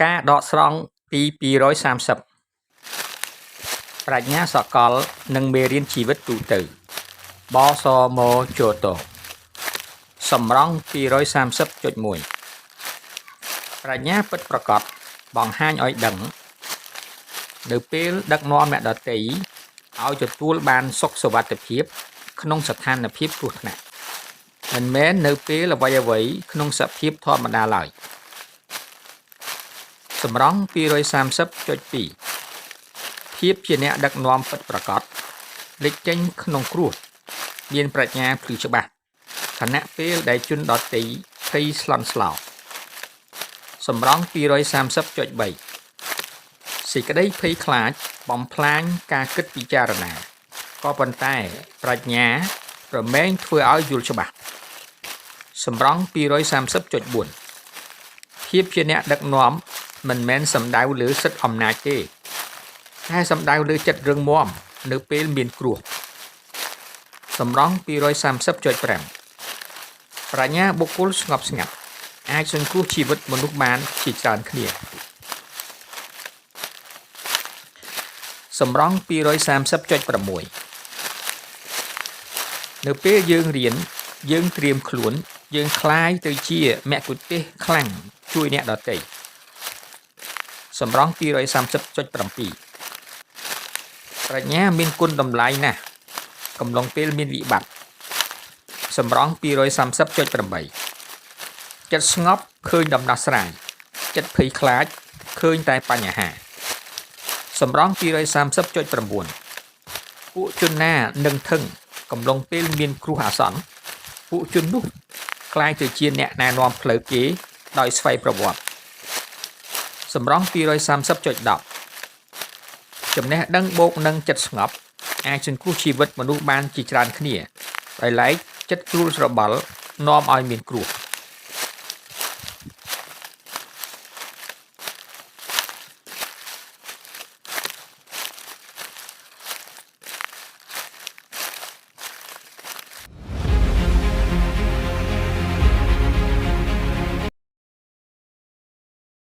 ការដកស្រង់ទី230ប្រាជ្ញាសកលនិងមេរៀនជីវិតទូទៅបសមជតសម្រង230.1ប្រាជ្ញាពិតប្រាកដបង្ហាញឲ្យដឹងនៅពេលដឹកនាំអ្នកដទៃឲ្យទទួលបានសុខសុវត្ថិភាពក្នុងស្ថានភាពគ្រោះថ្នាក់មិនមែននៅពេលអ្វីៗក្នុងសភាពធម្មតាឡើយសម្រង230.2ភាពជាអ្នកដឹកនាំពិតប្រាកដលេចចេញក្នុងគ្រោះមានប្រាជ្ញាភ្លឺច្បាស់ខណៈពេលដែលជនដទៃភ័យស្លន់ស្លោសម្រង230.3សេចក្តីភ័យខ្លាចបំផ្លាញការគិតពិចារណាក៏ប៉ុន្តែប្រាជ្ញារមែងធ្វើឲ្យយល់ច្បាស់សម្រង230.4ភាពជាអ្នកដឹកនាំមិនមែនសំដៅលើសិទ្ធិអំណាចទេតែសំដៅលើចិត្តរឹងមាំនៅពេលមានគ្រោះសម្រង230.5ប្រាជ្ញាបុគ្គលស្ងប់ស្ងាត់អាចសង្គ្រោះជីវិតមនុស្សបានជាច្រើនគ្នាសម្រង230.6នៅពេលយើងរៀនយើងត្រៀមខ្លួនយើងคล้ายទៅជាមគ្គុទ្ទេសក៍ខ្លាំងជួយអ្នកដទៃសម្រង230.7ប្រាជ្ញាមានគុណតម្លៃណាស់កំឡុងពេលមានវិបត្តិសម្រង230.8ចិត្តស្ងប់ឃើញដំណោះស្រាយចិត្តភ័យខ្លាចឃើញតែបញ្ហាសម្រង230.9ពួកជនណានឹងធឹងកំឡុងពេលមានគ្រោះអាសន្នពួកជននោះក្លាយទៅជាអ្នកណែនាំផ្លូវគេដោយស្វ័យប្រវត្តិសម្រង230.10ចំណេះដឹងបូកនឹងចិត្តស្ងប់អាចសង្គ្រោះជីវិតមនុស្សបានជាច្រើនគ្នាដោយឡែកចិត្តគ្រួលស្របល់នាំឲ្យមានគ្រោះ